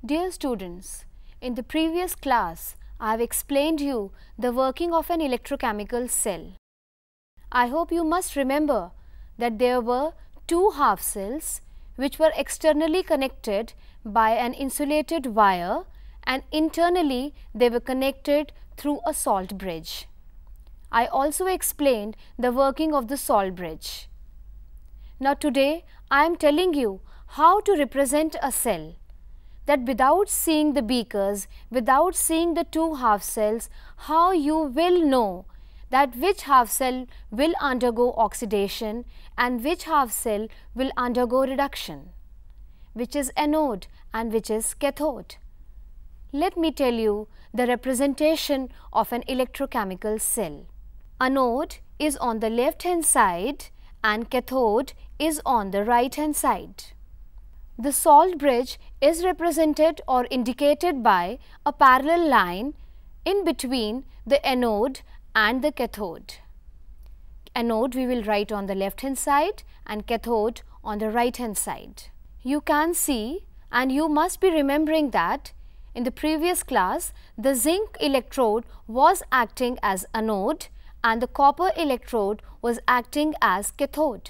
Dear students, in the previous class, I have explained you the working of an electrochemical cell. I hope you must remember that there were two half cells which were externally connected by an insulated wire and internally they were connected through a salt bridge. I also explained the working of the salt bridge. Now today I am telling you how to represent a cell, that without seeing the beakers, without seeing the two half cells, how you will know that which half cell will undergo oxidation and which half cell will undergo reduction, which is anode and which is cathode. Let me tell you the representation of an electrochemical cell. Anode is on the left hand side and cathode is on the right hand side. The salt bridge is represented or indicated by a parallel line in between the anode and the cathode. Anode we will write on the left hand side and cathode on the right hand side. You can see and you must be remembering that in the previous class the zinc electrode was acting as anode and the copper electrode was acting as cathode.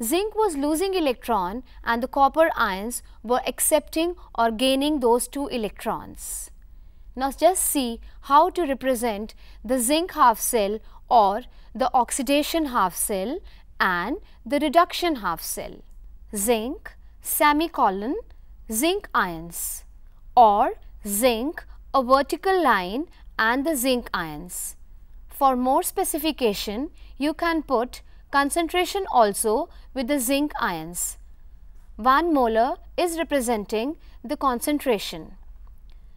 Zinc was losing electron and the copper ions were accepting or gaining those two electrons. Now just see how to represent the zinc half cell or the oxidation half cell and the reduction half cell. Zinc semicolon zinc ions or zinc a vertical line and the zinc ions. For more specification you can put concentration also with the zinc ions. 1 molar is representing the concentration.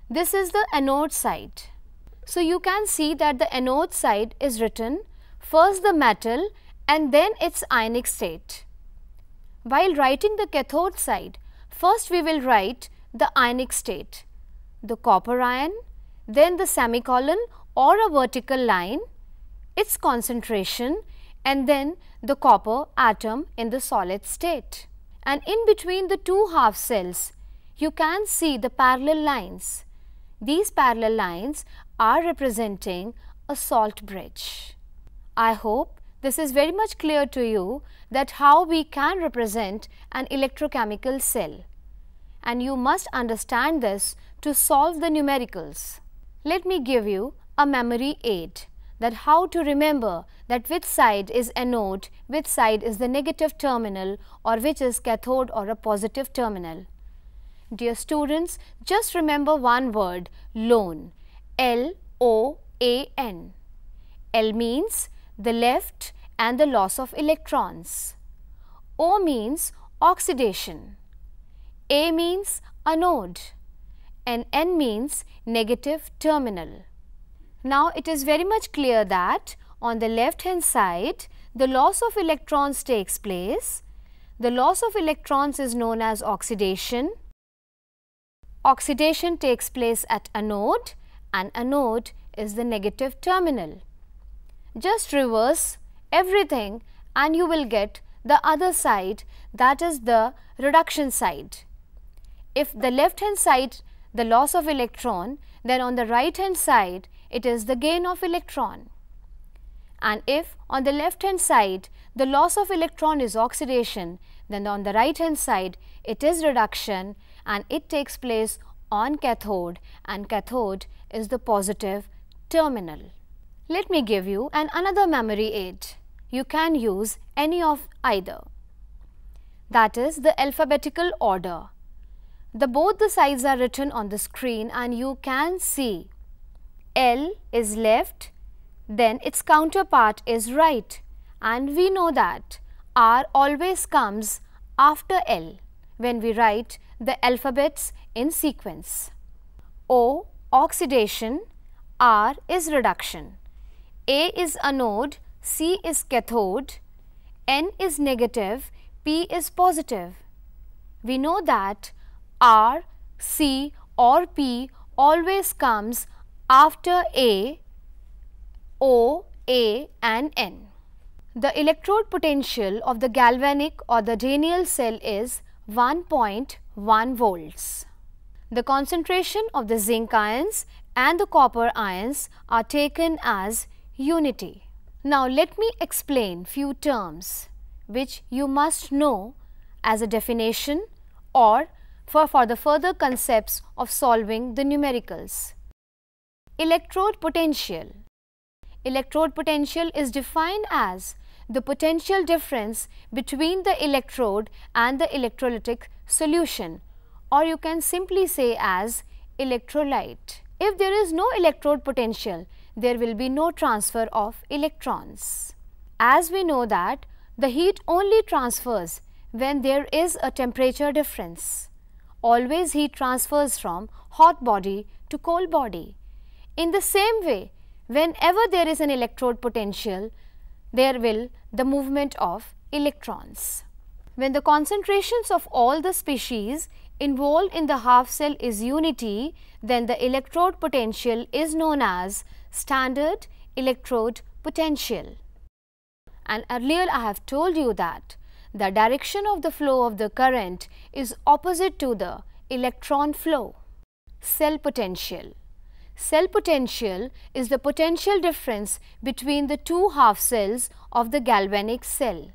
This is the anode side. So you can see that the anode side is written first the metal and then its ionic state. While writing the cathode side, first we will write the ionic state, the copper ion, then the semicolon or a vertical line, its concentration, and then the copper atom in the solid state. And in between the two half cells, you can see the parallel lines. These parallel lines are representing a salt bridge. I hope this is very much clear to you that how we can represent an electrochemical cell. And you must understand this to solve the numericals. Let me give you a memory aid, that how to remember that which side is anode, which side is the negative terminal or which is cathode or a positive terminal. Dear students, just remember one word, lone, L-O-A-N. L means the left and the loss of electrons. O means oxidation. A means anode and N means negative terminal. Now it is very much clear that on the left hand side the loss of electrons takes place. The loss of electrons is known as oxidation. Oxidation takes place at anode and anode is the negative terminal. Just reverse everything and you will get the other side, that is the reduction side. If the left hand side the loss of electron, then on the right hand side it is the gain of electron. And if on the left hand side the loss of electron is oxidation, then on the right hand side it is reduction and it takes place on cathode and cathode is the positive terminal. Let me give you another memory aid. You can use any of either. That is the alphabetical order. Both the sides are written on the screen and you can see L is left, then its counterpart is right, and we know that R always comes after L when we write the alphabets in sequence. O oxidation, R is reduction, A is anode, C is cathode, N is negative, P is positive. We know that R, C or P always comes after A, O, A and N. The electrode potential of the galvanic or the Daniell cell is 1.1 volts. The concentration of the zinc ions and the copper ions are taken as unity. Now let me explain few terms which you must know as a definition or for the further concepts of solving the numericals. Electrode potential. Electrode potential is defined as the potential difference between the electrode and the electrolytic solution, or you can simply say as electrolyte. If there is no electrode potential, there will be no transfer of electrons. As we know that the heat only transfers when there is a temperature difference. Always heat transfers from hot body to cold body. In the same way, whenever there is an electrode potential, there will the movement of electrons. When the concentrations of all the species involved in the half cell is unity, then the electrode potential is known as standard electrode potential. And earlier I have told you that the direction of the flow of the current is opposite to the electron flow. Cell potential. Cell potential is the potential difference between the two half cells of the galvanic cell.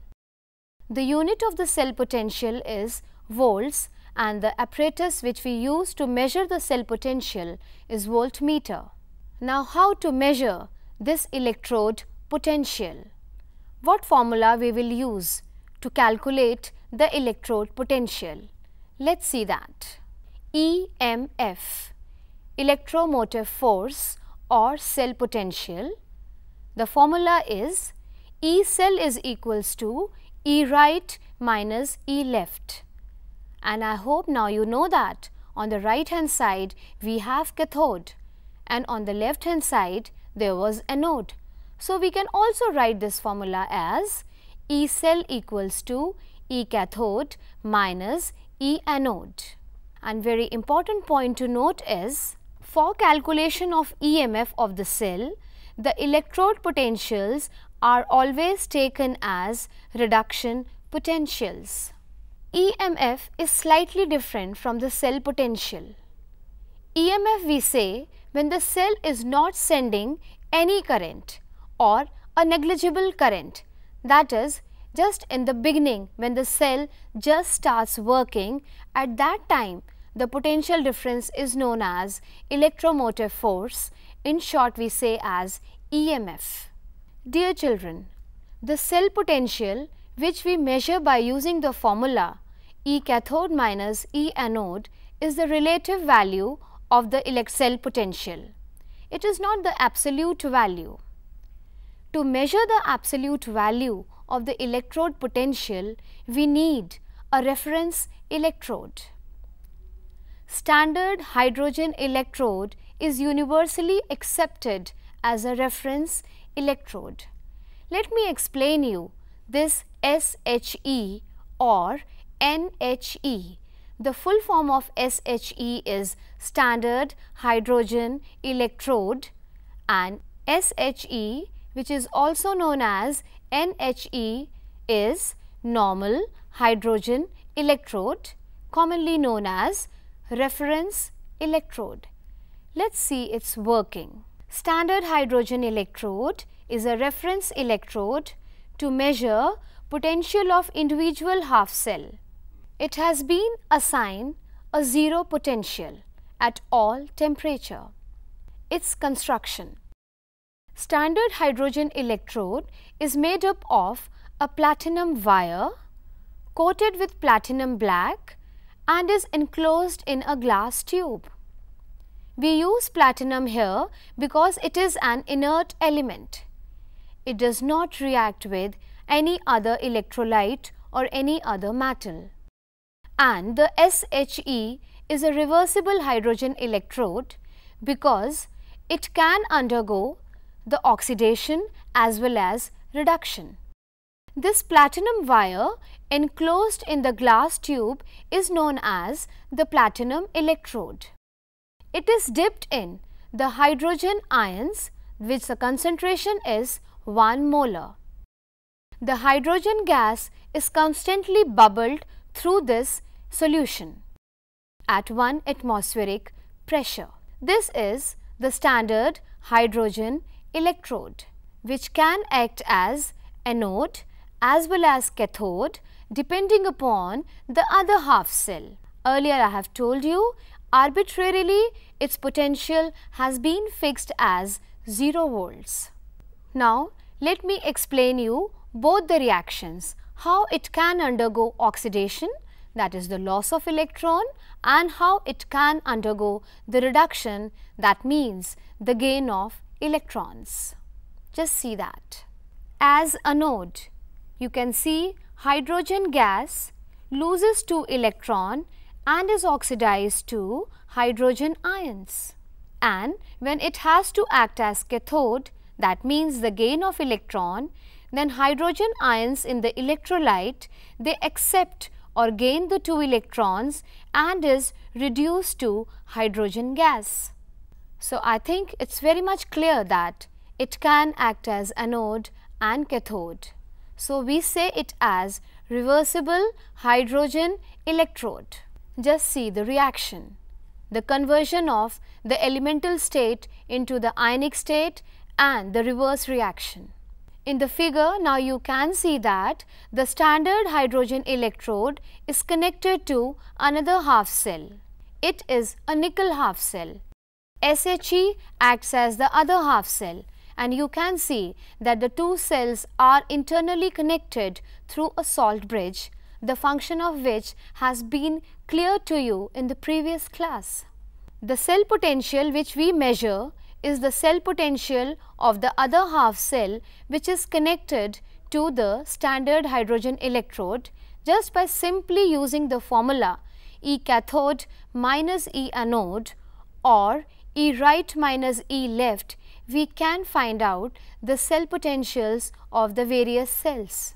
The unit of the cell potential is volts, and the apparatus which we use to measure the cell potential is voltmeter. Now, how to measure this electrode potential? What formula we will use to calculate the electrode potential? Let's see that. EMF, electromotive force or cell potential. The formula is E cell is equals to E right minus E left. And I hope now you know that on the right hand side we have cathode and on the left hand side there was anode. So we can also write this formula as E cell equals to E cathode minus E anode. And very important point to note is, for calculation of EMF of the cell, the electrode potentials are always taken as reduction potentials. EMF is slightly different from the cell potential. EMF we say when the cell is not sending any current or a negligible current, that is just in the beginning when the cell just starts working, at that time the potential difference is known as electromotive force, in short we say as EMF. Dear children, the cell potential which we measure by using the formula E cathode minus E anode is the relative value of the cell potential. It is not the absolute value. To measure the absolute value of the electrode potential, we need a reference electrode. Standard hydrogen electrode is universally accepted as a reference electrode. Let me explain you this SHE or NHE. The full form of SHE is standard hydrogen electrode, and SHE, which is also known as NHE, is normal hydrogen electrode, commonly known as reference electrode. Let's see its working. Standard hydrogen electrode is a reference electrode to measure potential of individual half cell. It has been assigned a zero potential at all temperature. Its construction. Standard hydrogen electrode is made up of a platinum wire coated with platinum black and is enclosed in a glass tube. We use platinum here because it is an inert element. It does not react with any other electrolyte or any other metal. And the SHE is a reversible hydrogen electrode because it can undergo the oxidation as well as reduction. This platinum wire enclosed in the glass tube is known as the platinum electrode. It is dipped in the hydrogen ions, which the concentration is 1 molar. The hydrogen gas is constantly bubbled through this solution, at 1 atmospheric pressure. This is the standard hydrogen electrode, which can act as anode as well as cathode depending upon the other half cell. Earlier I have told you, arbitrarily its potential has been fixed as 0 volts. Now let me explain you both the reactions, how it can undergo oxidation, that is the loss of electron, and how it can undergo the reduction, that means the gain of electrons. Just see that. As anode, you can see hydrogen gas loses 2 electron and is oxidized to hydrogen ions. And when it has to act as cathode, that means the gain of electron, then hydrogen ions in the electrolyte, they accept or gain the 2 electrons and is reduced to hydrogen gas. So I think it's very much clear that it can act as anode and cathode. So we say it as reversible hydrogen electrode. Just see the reaction, the conversion of the elemental state into the ionic state and the reverse reaction. In the figure, now you can see that the standard hydrogen electrode is connected to another half cell. It is a nickel half cell. SHE acts as the other half cell, and you can see that the two cells are internally connected through a salt bridge, the function of which has been clear to you in the previous class. The cell potential which we measure is the cell potential of the other half cell which is connected to the standard hydrogen electrode just by simply using the formula E cathode minus E anode or E right minus E left. We can find out the cell potentials of the various cells.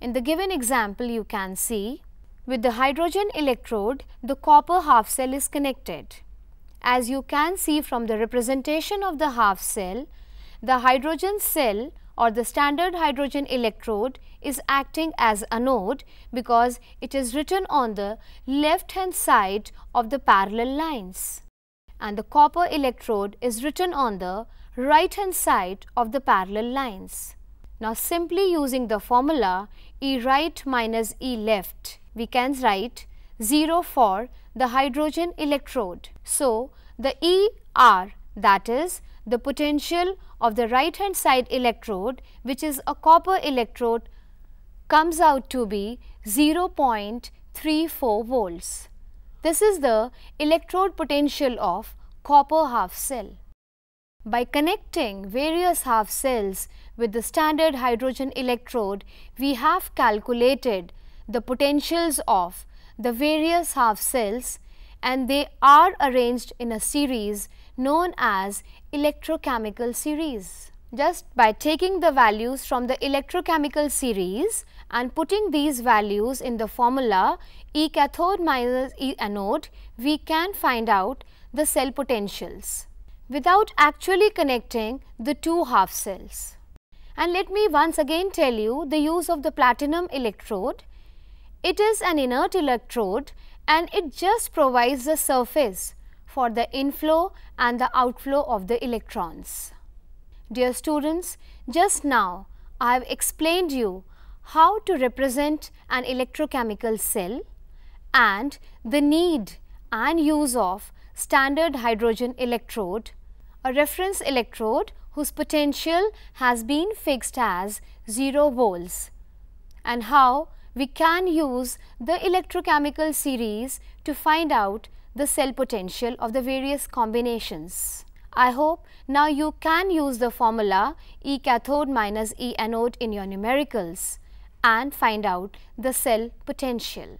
In the given example, you can see with the hydrogen electrode, the copper half cell is connected. As you can see from the representation of the half cell, the hydrogen cell or the standard hydrogen electrode is acting as anode because it is written on the left hand side of the parallel lines, and the copper electrode is written on the right hand side of the parallel lines. Now simply using the formula E right minus E left, we can write 0 for the hydrogen electrode. So the ER, that is the potential of the right hand side electrode, which is a copper electrode, comes out to be 0.34 volts. This is the electrode potential of copper half cell. By connecting various half cells with the standard hydrogen electrode, we have calculated the potentials of the various half cells, and they are arranged in a series known as electrochemical series. Just by taking the values from the electrochemical series and putting these values in the formula E cathode minus E anode, we can find out the cell potentials without actually connecting the two half cells. And let me once again tell you the use of the platinum electrode. It is an inert electrode and it just provides the surface for the inflow and the outflow of the electrons. Dear students, just now I have explained you how to represent an electrochemical cell and the need and use of standard hydrogen electrode, a reference electrode whose potential has been fixed as 0 volts, and how we can use the electrochemical series to find out the cell potential of the various combinations. I hope now you can use the formula E cathode minus E anode in your numericals and find out the cell potential.